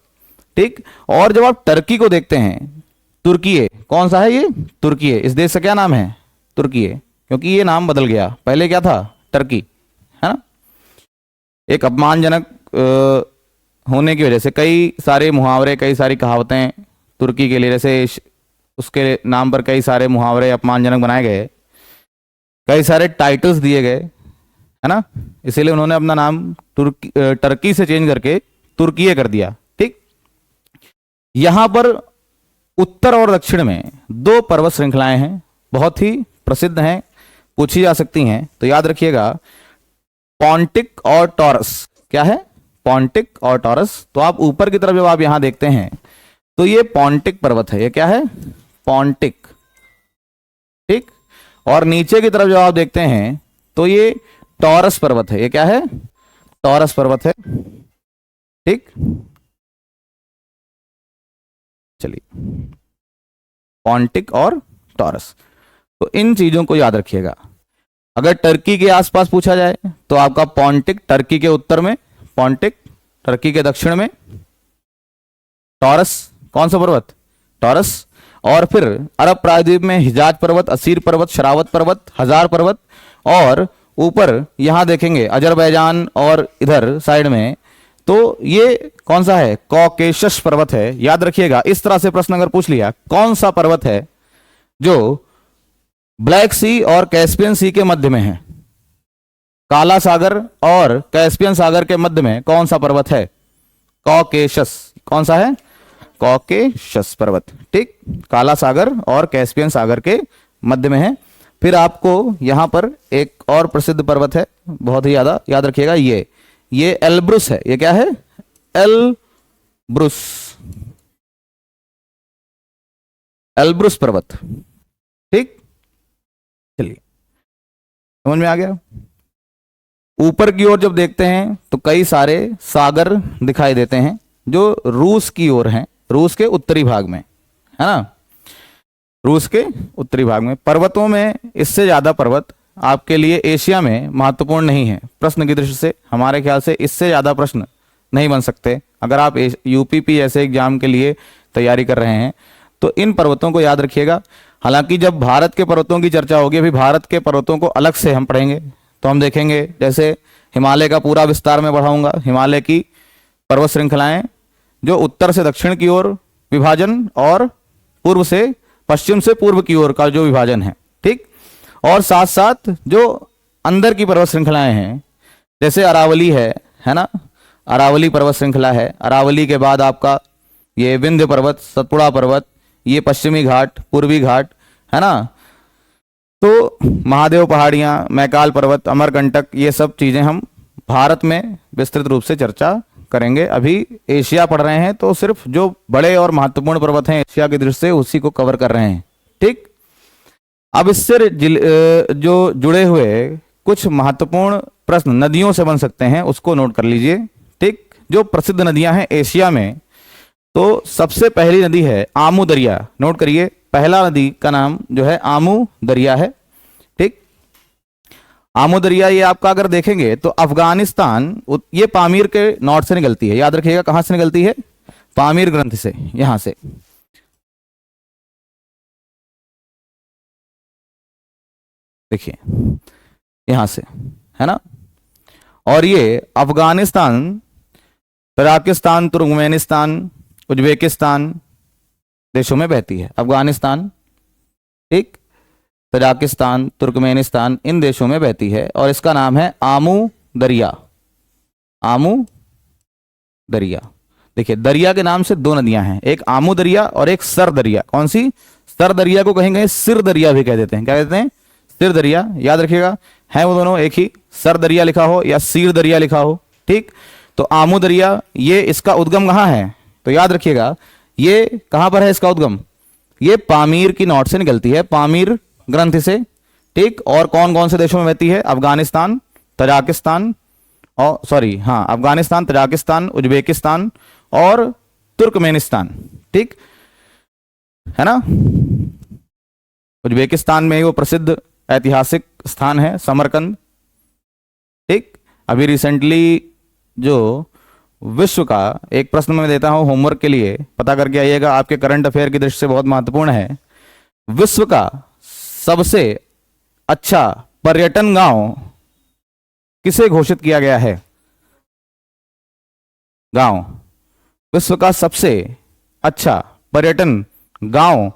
ठीक। और जब आप टर्की को देखते हैं, तुर्की, कौन सा है ये, तुर्की। इस देश का क्या नाम है, तुर्की, क्योंकि ये नाम बदल गया, पहले क्या था, टर्की, है ना। एक अपमानजनक होने की वजह से कई सारे मुहावरे, कई सारी कहावतें तुर्की के लिए, जैसे उसके नाम पर कई सारे मुहावरे अपमानजनक बनाए गए, कई सारे टाइटल्स दिए गए, है ना। इसीलिए उन्होंने अपना नाम टर्की से चेंज करके तुर्की कर दिया, ठीक। यहां पर उत्तर और दक्षिण में दो पर्वत श्रृंखलाएं हैं, बहुत ही प्रसिद्ध हैं, पूछी जा सकती हैं। तो याद रखिएगा, पॉन्टिक और टॉरस। क्या है? पॉन्टिक और टॉरस। तो आप ऊपर की तरफ जब आप यहां देखते हैं तो ये पॉन्टिक पर्वत है। ये क्या है? पॉन्टिक। ठीक। और नीचे की तरफ जब आप देखते हैं तो ये टॉरस पर्वत है। ये क्या है? टॉरस पर्वत है। ठीक। चलिए, पॉन्टिक और टॉरस। तो इन चीजों को याद रखिएगा। अगर टर्की के आसपास पूछा जाए तो आपका पॉन्टिक टर्की के उत्तर में, पॉन्टिक टर्की के दक्षिण में, टॉरस कौन सा पर्वत? टॉरस। और फिर अरब प्रायद्वीप में हिजाज पर्वत, असीर पर्वत, शरावत पर्वत, हजार पर्वत, और ऊपर यहां देखेंगे अजरबैजान और इधर साइड में तो ये कौन सा है? कॉकेशस पर्वत है। याद रखिएगा, इस तरह से प्रश्न अगर पूछ लिया कौन सा पर्वत है जो ब्लैक सी और कैस्पियन सी के मध्य में है, काला सागर और कैस्पियन सागर के मध्य में कौन सा पर्वत है? कॉकेशस। कौन सा है? कॉकेशस पर्वत। ठीक। काला सागर और कैस्पियन सागर के मध्य में है। फिर आपको यहां पर एक और प्रसिद्ध पर्वत है, बहुत ही ज्यादा याद रखिएगा, ये एल्ब्रुस है। ये क्या है? एल्ब्रुस। एल्ब्रुस पर्वत। ठीक। चलिए, समझ में आ गया? ऊपर की ओर जब देखते हैं तो कई सारे सागर दिखाई देते हैं जो रूस की ओर हैं, रूस के उत्तरी भाग में, है ना? रूस के उत्तरी भाग में पर्वतों में इससे ज्यादा पर्वत आपके लिए एशिया में महत्वपूर्ण नहीं है। प्रश्न की दृष्टि से हमारे ख्याल से इससे ज्यादा प्रश्न नहीं बन सकते। अगर आप यूपीपी ऐसे एग्जाम के लिए तैयारी कर रहे हैं तो इन पर्वतों को याद रखिएगा। हालांकि जब भारत के पर्वतों की चर्चा होगी, अभी भारत के पर्वतों को अलग से हम पढ़ेंगे, तो हम देखेंगे जैसे हिमालय का पूरा विस्तार में बढ़ाऊंगा, हिमालय की पर्वत श्रृंखलाएं जो उत्तर से दक्षिण की ओर विभाजन और पूर्व से पश्चिम से पूर्व की ओर का जो विभाजन है। ठीक। और साथ साथ जो अंदर की पर्वत श्रृंखलाएं हैं, जैसे अरावली है ना? अरावली पर्वत श्रृंखला है। अरावली के बाद आपका ये विंध्य पर्वत, सतपुड़ा पर्वत, ये पश्चिमी घाट, पूर्वी घाट, है ना? तो महादेव पहाड़ियां, मैकाल पर्वत, अमरकंटक, ये सब चीजें हम भारत में विस्तृत रूप से चर्चा करेंगे। अभी एशिया पढ़ रहे हैं तो सिर्फ जो बड़े और महत्वपूर्ण पर्वत हैं एशिया की दृष्टि से उसी को कवर कर रहे हैं। ठीक। अब इससे जो जुड़े हुए कुछ महत्वपूर्ण प्रश्न नदियों से बन सकते हैं, उसको नोट कर लीजिए। ठीक। जो प्रसिद्ध नदियां हैं एशिया में, तो सबसे पहली नदी है आमू दरिया। नोट करिए, पहला नदी का नाम जो है आमू दरिया है। ठीक। आमू दरिया ये आपका अगर देखेंगे तो अफगानिस्तान, ये पामीर के नॉर्थ से निकलती है। याद रखिएगा, कहां से निकलती है? पामीर ग्रंथ से, यहां से। देखिए यहां से, है ना? और ये अफगानिस्तान, तजाकिस्तान, तुर्कमेनिस्तान, उज्बेकिस्तान देशों में बहती है। अफगानिस्तान, ठीक, तजाकिस्तान, तुर्कमेनिस्तान, इन देशों में बहती है और इसका नाम है आमू दरिया। आमू दरिया। देखिए, दरिया के नाम से दो नदियां हैं, एक आमू दरिया और एक सर दरिया। कौन सी? सर दरिया को कहेंगे सिर दरिया भी कह देते हैं। क्या कहते हैं? सिर दरिया। याद रखिएगा, है वो दोनों एक ही, सर दरिया लिखा हो या सीर दरिया लिखा हो। ठीक। तो आमू दरिया, ये इसका उद्गम कहां है? तो याद रखिएगा, ये कहां पर है इसका उद्गम? ये पामीर की नॉर्थ से निकलती है, पामीर ग्रंथ से। ठीक। और कौन कौन से देशों में बहती है? अफगानिस्तान, तजाकिस्तान, और सॉरी हाँ, अफगानिस्तान, तजाकिस्तान, उज्बेकिस्तान और तुर्कमेनिस्तान। ठीक है ना? उज्बेकिस्तान में वो प्रसिद्ध ऐतिहासिक स्थान है समरकंद। ठीक। अभी रिसेंटली जो विश्व का एक प्रश्न मैं देता हूं होमवर्क के लिए, पता करके आइएगा, आपके करंट अफेयर की दृष्टि से बहुत महत्वपूर्ण है। विश्व का सबसे अच्छा पर्यटन गांव किसे घोषित किया गया है? गांव, विश्व का सबसे अच्छा पर्यटन गांव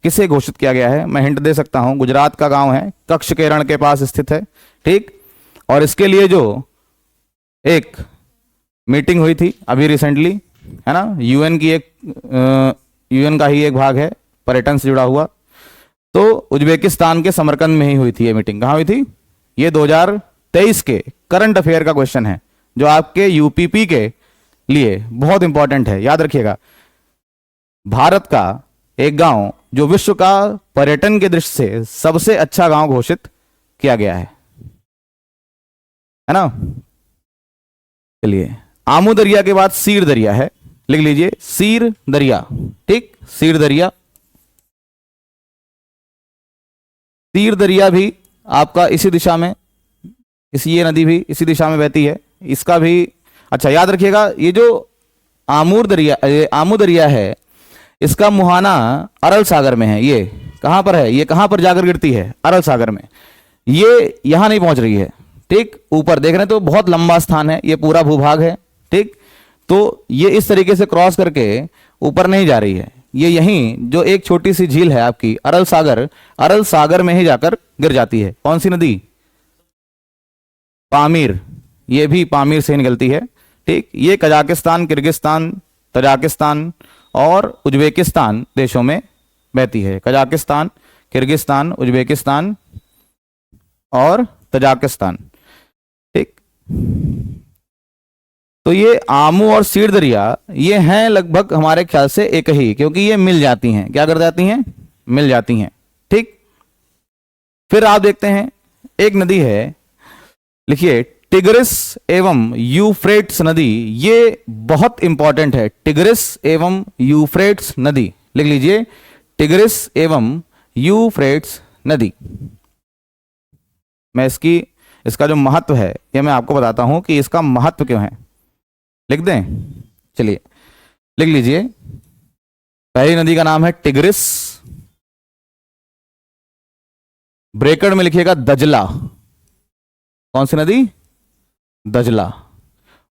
किसे घोषित किया गया है? मैं हिंट दे सकता हूं, गुजरात का गांव है, कच्छ के रण के पास स्थित है। ठीक। और इसके लिए जो एक मीटिंग हुई थी अभी रिसेंटली, है ना, यूएन की एक यूएन का ही एक भाग है पर्यटन से जुड़ा हुआ, तो उज्बेकिस्तान के समरकंद में ही हुई थी ये मीटिंग। कहाँ हुई थी? ये 2023 के करंट अफेयर का क्वेश्चन है जो आपके यूपीपी के लिए बहुत इंपॉर्टेंट है, याद रखिएगा। भारत का एक गांव जो विश्व का पर्यटन के दृष्टि से सबसे अच्छा गांव घोषित किया गया है ना। चलिए, आमू दरिया के बाद सीर दरिया है, लिख लीजिए सीर दरिया। ठीक, सीर दरिया। सीर दरिया भी आपका इसी दिशा में, ये नदी भी इसी दिशा में बहती है, इसका भी अच्छा याद रखिएगा। ये जो आमू दरिया है, इसका मुहाना अरल सागर में है। ये कहां पर है, ये कहां पर जाकर गिरती है, अरल सागर में। ये यहां नहीं पहुंच रही है, ठीक, ऊपर देख रहे हैं तो बहुत लंबा स्थान है, ये पूरा भूभाग है, ठीक। तो ये इस तरीके से क्रॉस करके ऊपर नहीं जा रही है, ये यहीं जो एक छोटी सी झील है आपकी अरल सागर में ही जाकर गिर जाती है। कौन सी नदी, पामीर, ये भी पामीर से ही निकलती है, ठीक। ये कजाकिस्तान, किर्गिस्तान, तजाकिस्तान और उज्बेकिस्तान देशों में बहती है। कजाकिस्तान, किर्गिस्तान, उज्बेकिस्तान और तजाकिस्तान, ठीक। तो ये आमू और सीर दरिया ये हैं लगभग हमारे ख्याल से एक ही, क्योंकि ये मिल जाती हैं। क्या कर जाती हैं, मिल जाती हैं, ठीक। फिर आप देखते हैं एक नदी है, लिखिए टिग्रिस एवं यूफ्रेट्स नदी। ये बहुत इंपॉर्टेंट है, टिग्रिस एवं यूफ्रेट्स नदी, लिख लीजिए टिग्रिस एवं यूफ्रेट्स नदी। मैं इसका जो महत्व है ये मैं आपको बताता हूं कि इसका महत्व क्यों है, लिख दें। चलिए लिख लीजिए, पहली नदी का नाम है टिग्रिस, ब्रैकेट में लिखिएगा दजला। कौन सी नदी, दजला।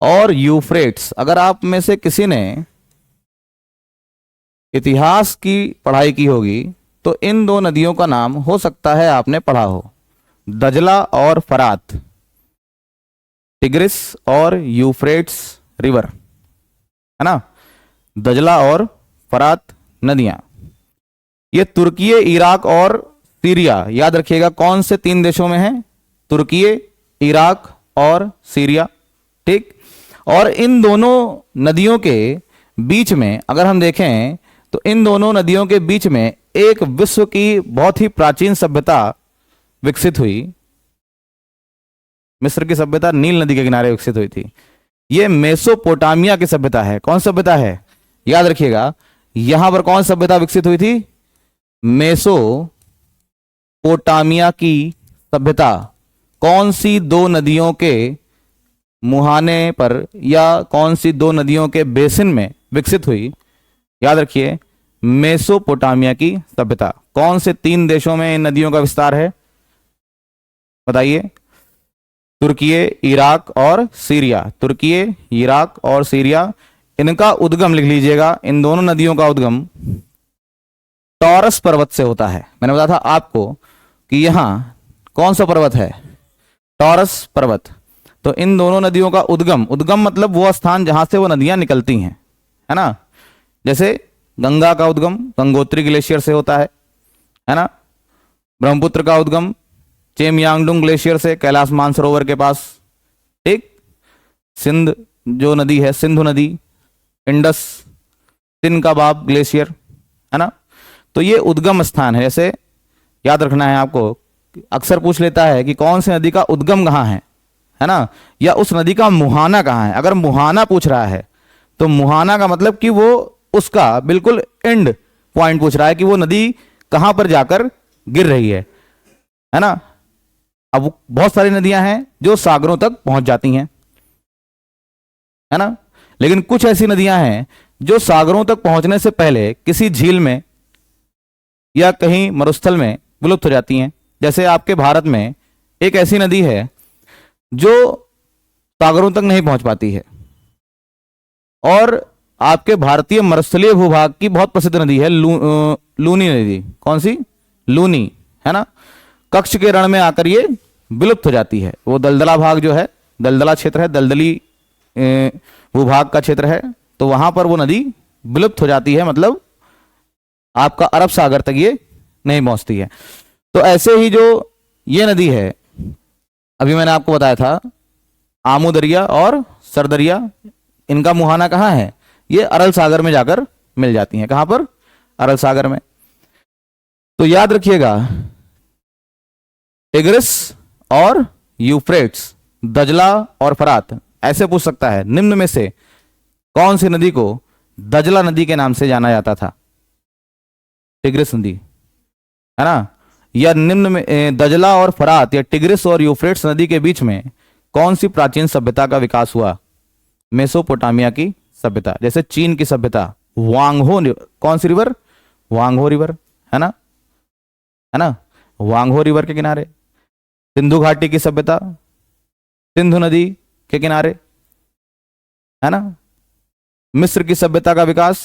और यूफ्रेट्स, अगर आप में से किसी ने इतिहास की पढ़ाई की होगी तो इन दो नदियों का नाम हो सकता है आपने पढ़ा हो, दजला और फरात, टिग्रिस और यूफ्रेट्स रिवर, है ना, दजला और फरात नदियां। ये तुर्की, इराक और सीरिया, याद रखिएगा कौन से 3 देशों में है, तुर्की, इराक और सीरिया, ठीक। और इन दोनों नदियों के बीच में अगर हम देखें तो इन दोनों नदियों के बीच में एक विश्व की बहुत ही प्राचीन सभ्यता विकसित हुई। मिस्र की सभ्यता नील नदी के किनारे विकसित हुई थी। यह मेसोपोटामिया की सभ्यता है। कौन सभ्यता है, याद रखिएगा, यहां पर कौन सभ्यता विकसित हुई थी, मेसोपोटामिया की सभ्यता। कौन सी 2 नदियों के मुहाने पर या कौन सी 2 नदियों के बेसिन में विकसित हुई, याद रखिए मेसोपोटामिया की सभ्यता। कौन से 3 देशों में इन नदियों का विस्तार है, बताइए, तुर्की, इराक और सीरिया, तुर्की, इराक और सीरिया। इनका उद्गम लिख लीजिएगा, इन दोनों नदियों का उद्गम टॉरस पर्वत से होता है। मैंने बताया था आपको कि यहां कौन सा पर्वत है, टॉरस पर्वत। तो इन दोनों नदियों का उद्गम मतलब वो स्थान जहां से वो नदियां निकलती हैं, है ना। जैसे गंगा का उद्गम गंगोत्री ग्लेशियर से होता है ना। ब्रह्मपुत्र का उद्गम चेमयांगडुंग ग्लेशियर से, कैलाश मानसरोवर के पास, ठीक। सिंध जो नदी है, सिंधु नदी, इंडस तिनकाबाब ग्लेशियर, है ना। तो ये उद्गम स्थान है। जैसे याद रखना है आपको, अक्सर पूछ लेता है कि कौन सी नदी का उद्गम कहाँ है ना, या उस नदी का मुहाना कहाँ है। अगर मुहाना पूछ रहा है तो मुहाना का मतलब कि वो उसका बिल्कुल एंड पॉइंट पूछ रहा है कि वो नदी कहां पर जाकर गिर रही है ना। अब बहुत सारी नदियां हैं जो सागरों तक पहुंच जाती हैं, है ना, लेकिन कुछ ऐसी नदियां हैं जो सागरों तक पहुंचने से पहले किसी झील में या कहीं मरुस्थल में विलुप्त हो जाती हैं। जैसे आपके भारत में एक ऐसी नदी है जो सागरों तक नहीं पहुंच पाती है, और आपके भारतीय मरुस्थलीय भूभाग की बहुत प्रसिद्ध नदी है लूनी नदी। कौन सी, लूनी, है ना। कच्छ के रण में आकर ये विलुप्त हो जाती है। वो दलदला भाग जो है, दलदला क्षेत्र है, दलदली भूभाग का क्षेत्र है, तो वहां पर वो नदी विलुप्त हो जाती है, मतलब आपका अरब सागर तक ये नहीं पहुंचती है। तो ऐसे ही जो ये नदी है, अभी मैंने आपको बताया था आमू दरिया और सरदरिया, इनका मुहाना कहाँ है? ये अरल सागर में जाकर मिल जाती हैं। कहां पर? अरल सागर में। तो याद रखिएगा, टिग्रिस और यूफ्रेट्स, दजला और फरात, ऐसे पूछ सकता है निम्न में से कौन सी नदी को दजला नदी के नाम से जाना जाता था? टिग्रिस नदी, है ना? या निम्न में दजला और फरात या टिग्रिस और यूफ्रेट्स नदी के बीच में कौन सी प्राचीन सभ्यता का विकास हुआ? मेसोपोटामिया की सभ्यता। जैसे चीन की सभ्यता, वांगहो, कौन सी रिवर? वांगहो रिवर, है ना? है ना? वांगहो रिवर के किनारे। सिंधु घाटी की सभ्यता, सिंधु नदी के किनारे, है ना? मिस्र की सभ्यता का विकास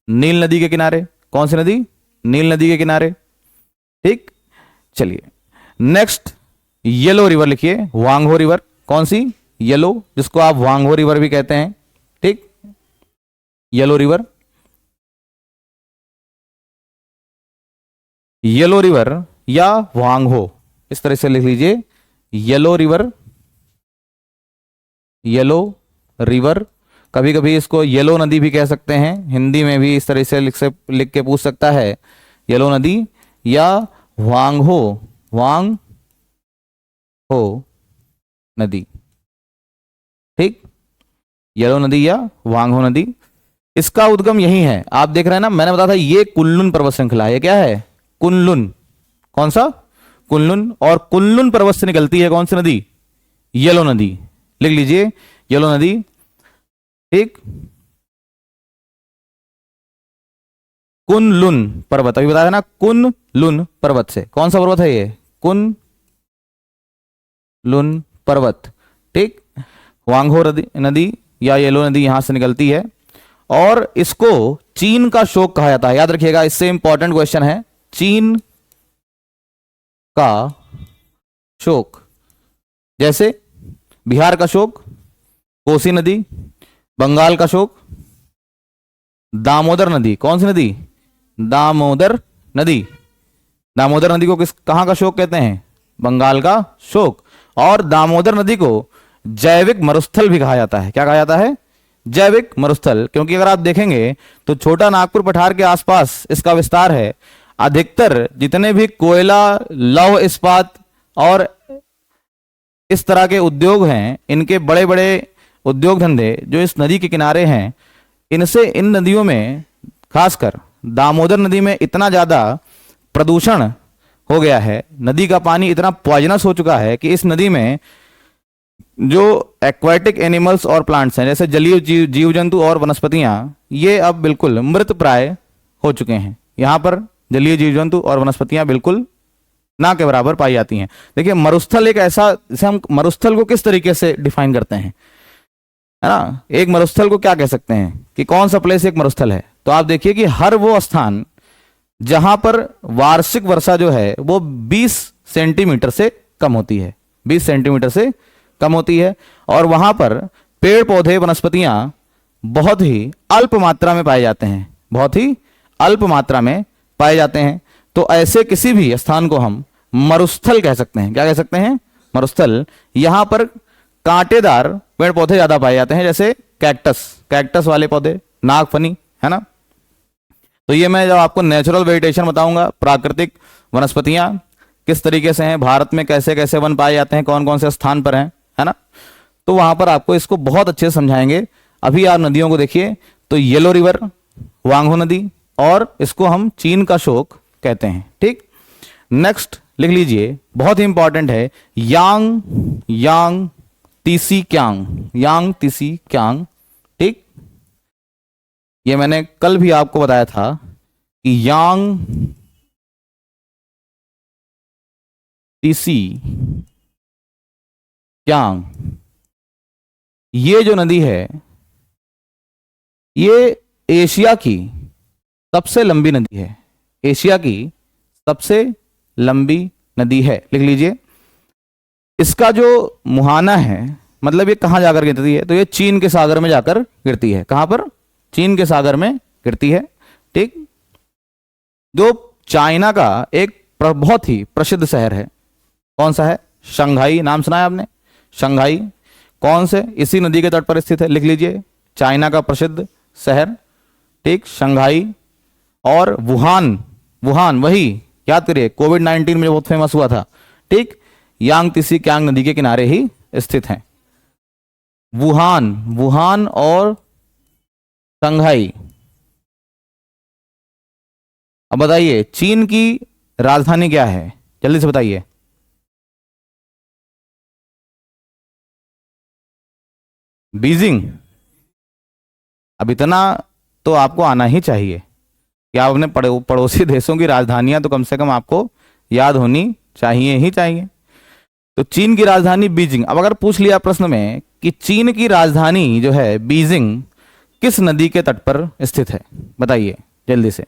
नील नदी के किनारे। कौन सी नदी? नील नदी के किनारे। ठीक, चलिए नेक्स्ट, येलो रिवर लिखिए, वांगहो रिवर। कौन सी? येलो, जिसको आप वांगहो रिवर भी कहते हैं। ठीक, येलो रिवर। येलो रिवर या वांगहो, इस तरह से लिख लीजिए, येलो रिवर, येलो रिवर। कभी कभी इसको येलो नदी भी कह सकते हैं, हिंदी में भी इस तरह से लिख के पूछ सकता है, येलो नदी या वांगहो, वांग हो नदी। ठीक, येलो नदी या वांगहो नदी। इसका उद्गम यही है, आप देख रहे हैं ना, मैंने बताया था ये कुनलुन पर्वत श्रृंखला है। ये क्या है? कुनलुन। कौन सा? कुनलुन। और कुनलुन पर्वत से निकलती है कौन सी नदी? येलो नदी। लिख लीजिए, येलो नदी। ठीक, कुनलुन पर्वत, अभी बताया था ना, कुनलुन पर्वत से। कौन सा पर्वत है ये? कुनलुन पर्वत। ठीक, वांगहो नदी या येलो नदी यहां से निकलती है और इसको चीन का शोक कहा जाता है। याद रखिएगा, इससे इंपॉर्टेंट क्वेश्चन है, चीन का शोक। जैसे बिहार का शोक कोसी नदी, बंगाल का शोक दामोदर नदी। कौन सी नदी? दामोदर नदी। दामोदर नदी को कहां का शोक कहते हैं? बंगाल का शोक। और दामोदर नदी को जैविक मरुस्थल भी कहा जाता है। क्या कहा जाता है? जैविक मरुस्थल, क्योंकि अगर आप देखेंगे तो छोटा नागपुर पठार के आसपास इसका विस्तार है। अधिकतर जितने भी कोयला, लौह इस्पात और इस तरह के उद्योग हैं, इनके बड़े बड़े उद्योग धंधे जो इस नदी के किनारे हैं, इनसे इन नदियों में, खासकर दामोदर नदी में इतना ज़्यादा प्रदूषण हो गया है, नदी का पानी इतना पॉइजनस हो चुका है कि इस नदी में जो एक्वाटिक एनिमल्स और प्लांट्स हैं, जैसे जलीय जीव जंतु और वनस्पतियां, ये अब बिल्कुल मृत प्राय हो चुके हैं। यहाँ पर जलीय जीव जंतु और वनस्पतियां बिल्कुल ना के बराबर पाई जाती हैं। देखिए, मरुस्थल एक ऐसा, जैसे हम मरुस्थल को किस तरीके से डिफाइन करते हैं, है ना? एक मरुस्थल को क्या कह सकते हैं कि कौन सा प्लेस एक मरुस्थल है? तो आप देखिए कि हर वो स्थान जहां पर वार्षिक वर्षा जो है वो 20 सेंटीमीटर से कम होती है, 20 सेंटीमीटर से कम होती है, और वहां पर पेड़ पौधे वनस्पतियां बहुत ही अल्प मात्रा में पाए जाते हैं, बहुत ही अल्प मात्रा में पाए जाते हैं। तो ऐसे किसी भी स्थान को हम मरुस्थल कह सकते हैं। क्या कह सकते हैं? मरुस्थल। यहां पर कांटेदार पेड़ पौधे ज्यादा पाए जाते हैं, जैसे कैक्टस, कैक्टस वाले पौधे, नागफनी, है ना? तो ये मैं जब आपको नेचुरल वेजिटेशन बताऊंगा, प्राकृतिक वनस्पतियां किस तरीके से हैं, भारत में कैसे कैसे वन पाए जाते हैं, कौन कौन से स्थान पर हैं, है ना, तो वहां पर आपको इसको बहुत अच्छे से समझाएंगे। अभी आप नदियों को देखिए, तो येलो रिवर, वांगहो नदी, और इसको हम चीन का शोक कहते हैं। ठीक, नेक्स्ट लिख लीजिए, बहुत ही इंपॉर्टेंट है, यांग तीसी क्यांग, यांग तीसी क्यांग। ठीक, ये मैंने कल भी आपको बताया था कि यांग तीसी क्यांग, ये जो नदी है ये एशिया की सबसे लंबी नदी है, एशिया की सबसे लंबी नदी है। लिख लीजिए, इसका जो मुहाना है, मतलब ये कहां जाकर गिरती है, तो ये चीन के सागर में जाकर गिरती है। कहां पर? चीन के सागर में गिरती है। ठीक, जो चाइना का एक बहुत ही प्रसिद्ध शहर है, कौन सा है? शंघाई, नाम सुना है आपने? शंघाई। कौन से, इसी नदी के तट पर स्थित है, लिख लीजिए। चाइना का प्रसिद्ध शहर, ठीक, शंघाई और वुहान, वुहान वही याद करिए कोविड-19 में बहुत फेमस हुआ था, ठीक, यांग त्सी क्यांग नदी के किनारे ही स्थित हैं। वुहान, वुहान और शंघाई। अब बताइए चीन की राजधानी क्या है, जल्दी से बताइए। बीजिंग। अब इतना तो आपको आना ही चाहिए कि आप अपने पड़ोसी देशों की राजधानियां तो कम से कम आपको याद होनी चाहिए ही चाहिए। तो चीन की राजधानी बीजिंग। अब अगर पूछ लिया प्रश्न में कि चीन की राजधानी जो है बीजिंग किस नदी के तट पर स्थित है, बताइए जल्दी से।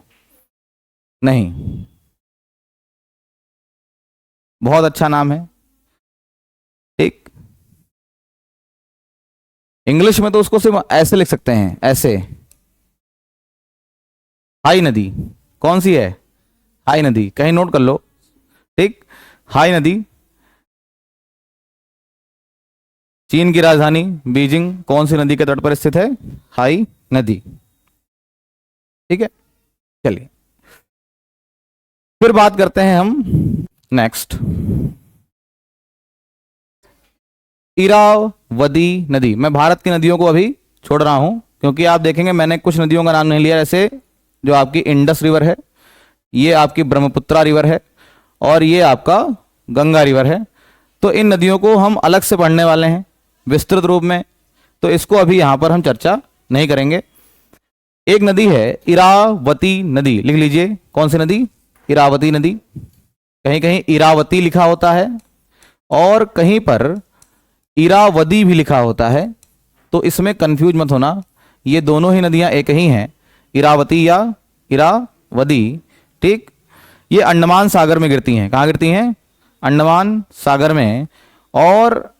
नहीं, बहुत अच्छा नाम है, ठीक। इंग्लिश में तो उसको सिर्फ ऐसे लिख सकते हैं, ऐसे, हाई नदी। कौन सी है, हाई नदी, कहीं नोट कर लो, ठीक, हाई नदी। चीन की राजधानी बीजिंग कौन सी नदी के तट पर स्थित है, हाई नदी, ठीक है। चलिए फिर बात करते हैं हम नेक्स्ट, इरावदी नदी। मैं भारत की नदियों को अभी छोड़ रहा हूं क्योंकि आप देखेंगे मैंने कुछ नदियों का नाम नहीं लिया, जैसे जो आपकी इंडस रिवर है, ये आपकी ब्रह्मपुत्रा रिवर है और ये आपका गंगा रिवर है। तो इन नदियों को हम अलग से पढ़ने वाले हैं विस्तृत रूप में, तो इसको अभी यहां पर हम चर्चा नहीं करेंगे। एक नदी है इरावती नदी, लिख लीजिए। कौन सी नदी, इरावती नदी। कहीं कहीं इरावती लिखा होता है और कहीं पर इरावदी भी लिखा होता है, तो इसमें कंफ्यूज मत होना, ये दोनों ही नदियां एक ही हैं, इरावती या इरावदी, ठीक। ये अंडमान सागर में गिरती हैं। कहाँ गिरती हैं, अंडमान सागर में, और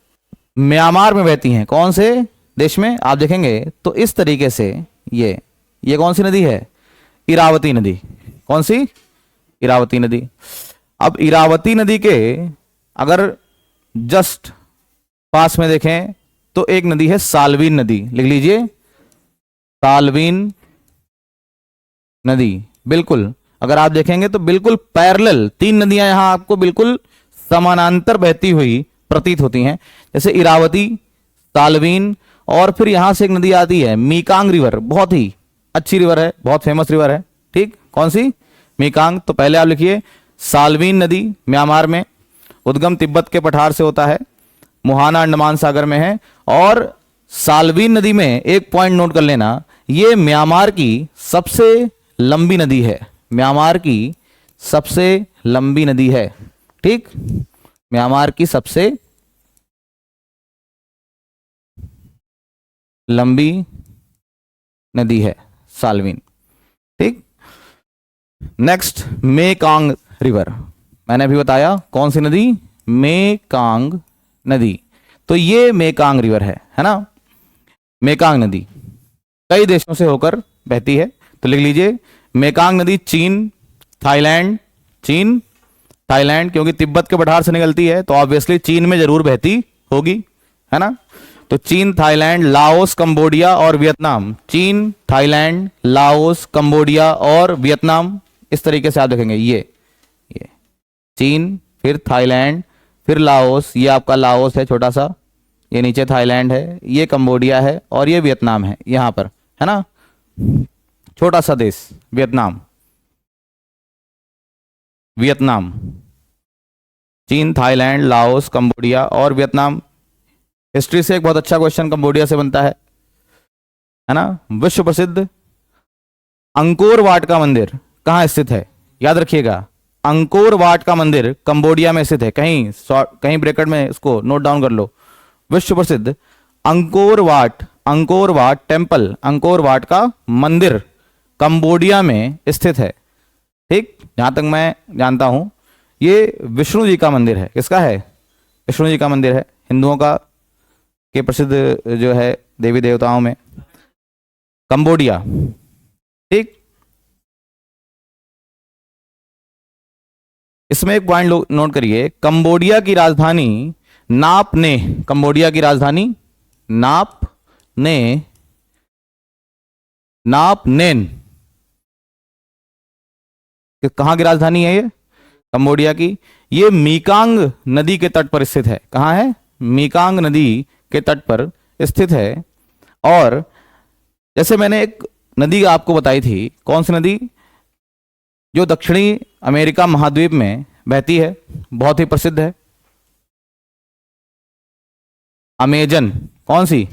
म्यांमार में बहती हैं। कौन से देश में, आप देखेंगे तो इस तरीके से ये कौन सी नदी है, इरावती नदी। कौन सी, इरावती नदी। अब इरावती नदी के अगर जस्ट पास में देखें तो एक नदी है साल्वीन नदी, लिख लीजिए, साल्वीन नदी। बिल्कुल अगर आप देखेंगे तो बिल्कुल पैरेलल तीन नदियां यहां आपको बिल्कुल समानांतर बहती हुई प्रतीत होती हैं, जैसे इरावती, साल्वीन, और फिर यहां से एक नदी आती है मीकांग रिवर, बहुत ही अच्छी रिवर है, बहुत फेमस रिवर है, ठीक। कौन सी, मीकांग। तो पहले आप लिखिए साल्वीन नदी म्यांमार में, उद्गम तिब्बत के पठार से होता है, मुहाना अंडमान सागर में है। और साल्वीन नदी में एक पॉइंट नोट कर लेना, ये म्यांमार की सबसे लंबी नदी है, म्यांमार की सबसे लंबी नदी है, ठीक, म्यांमार की सबसे लंबी नदी है साल्वीन, ठीक। नेक्स्ट मेकांग रिवर, मैंने अभी बताया कौन सी नदी, मेकांग नदी। तो ये मेकांग रिवर है ना, मेकांग नदी कई देशों से होकर बहती है, तो लिख लीजिए मेकांग नदी चीन, थाईलैंड, चीन, थाईलैंड, क्योंकि तिब्बत के पठार से निकलती है तो ऑब्वियसली चीन में जरूर बहती होगी, है ना। तो चीन, थाईलैंड, लाओस, कंबोडिया और वियतनाम, चीन, थाईलैंड, लाओस, कंबोडिया और वियतनाम, इस तरीके से आप देखेंगे, ये चीन, फिर थाईलैंड, फिर लाओस, ये आपका लाओस है छोटा सा, ये नीचे थाईलैंड है, ये कंबोडिया है और ये वियतनाम है यहां पर, है ना, छोटा सा देश वियतनाम, वियतनाम, चीन, थाईलैंड, लाओस, कंबोडिया और वियतनाम। हिस्ट्री से एक बहुत अच्छा क्वेश्चन कंबोडिया से बनता है ना। विश्व प्रसिद्ध अंकोर वाट का मंदिर कहां स्थित है, याद रखिएगा, अंकोर वाट का मंदिर कंबोडिया में स्थित है, कहीं ब्रैकेट में इसको नोट डाउन कर लो। विश्व प्रसिद्ध Angkor Wat temple, Angkor Wat का मंदिर कंबोडिया में स्थित है, ठीक। जहां तक मैं जानता हूं ये विष्णु जी का मंदिर है, किसका है, विष्णु जी का मंदिर है, हिंदुओं का के प्रसिद्ध जो है देवी देवताओं में, कंबोडिया, ठीक। इसमें एक पॉइंट नोट करिए, कंबोडिया की राजधानी नाप ने, कंबोडिया की राजधानी नापनेन कहाँ की राजधानी है? ये कंबोडिया की। ये मीकांग नदी के तट पर स्थित है। कहाँ है? मीकांग नदी के तट पर स्थित है। और जैसे मैंने एक नदी आपको बताई थी, कौन सी नदी? जो दक्षिणी अमेरिका महाद्वीप में बहती है, बहुत ही प्रसिद्ध है, अमेजन। कौन सी?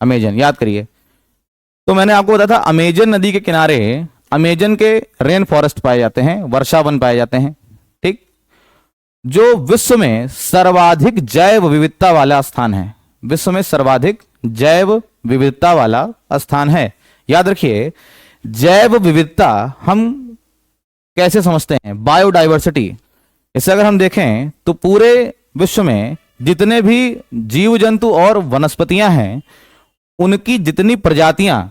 अमेजन, याद करिए। तो मैंने आपको बताया था अमेजन नदी के किनारे अमेजन के रेन फॉरेस्ट पाए जाते हैं, वर्षा वन पाए जाते हैं। ठीक, जो विश्व में सर्वाधिक जैव विविधता वाला स्थान है, विश्व में सर्वाधिक जैव विविधता वाला स्थान है। याद रखिए, जैव विविधता हम कैसे समझते हैं? बायोडाइवर्सिटी। इसे अगर हम देखें तो पूरे विश्व में जितने भी जीव जंतु और वनस्पतियां हैं, उनकी जितनी प्रजातियां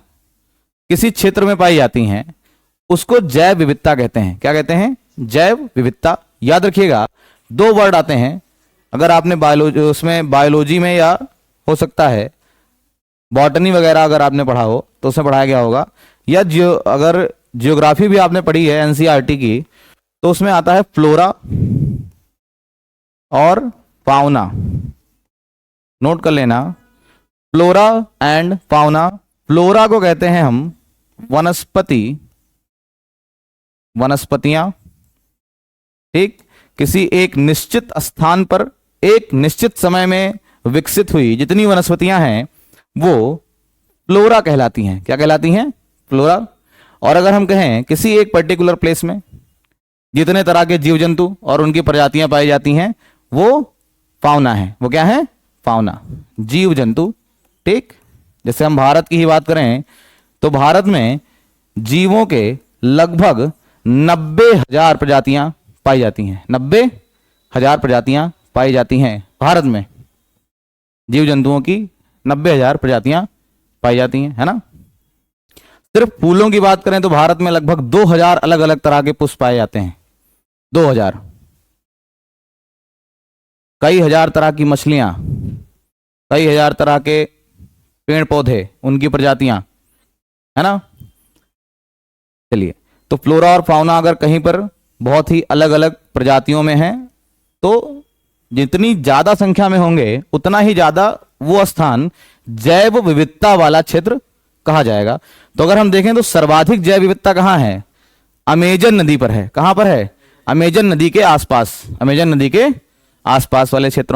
किसी क्षेत्र में पाई जाती हैं, उसको जैव विविधता कहते हैं। क्या कहते हैं? जैव विविधता। याद रखिएगा, दो वर्ड आते हैं। अगर आपने बायोलॉजी में या हो सकता है बॉटनी वगैरह अगर आपने पढ़ा हो तो उसमें पढ़ाया गया होगा, या अगर जियोग्राफी भी आपने पढ़ी है एनसीईआरटी की, तो उसमें आता है फ्लोरा और फाउना। नोट कर लेना, फ्लोरा एंड फाउना। फ्लोरा को कहते हैं हम वनस्पतियां। ठीक, किसी एक निश्चित स्थान पर एक निश्चित समय में विकसित हुई जितनी वनस्पतियां हैं वो फ्लोरा कहलाती हैं। क्या कहलाती हैं? फ्लोरा। और अगर हम कहें किसी एक पर्टिकुलर प्लेस में जितने तरह के जीव जंतु और उनकी प्रजातियां पाई जाती हैं, वो फाउना है। वो क्या है? फाउना, जीव जंतु। ठीक, जैसे हम भारत की ही बात करें तो भारत में जीवों के लगभग 90,000 प्रजातियां पाई जाती हैं। 90,000 प्रजातियां पाई जाती हैं भारत में। जीव जंतुओं की 90,000 प्रजातियां पाई जाती हैं, है ना। सिर्फ फूलों की बात करें तो भारत में लगभग 2,000 अलग अलग तरह के पुष्प पाए जाते हैं। 2,000। कई हजार तरह की मछलियां, कई हजार तरह के पेड़ पौधे, उनकी प्रजातियां, है ना। चलिए, तो फ्लोरा और फाउना अगर कहीं पर बहुत ही अलग अलग प्रजातियों में हैं, तो जितनी ज्यादा संख्या में होंगे उतना ही ज्यादा वो स्थान जैव विविधता वाला क्षेत्र कहा जाएगा। तो अगर हम देखें तो सर्वाधिक जैव विविधता कहां है? अमेजन नदी पर है। कहां पर है? अमेजन नदी के आसपास, अमेजन नदी के आसपास वाले क्षेत्रों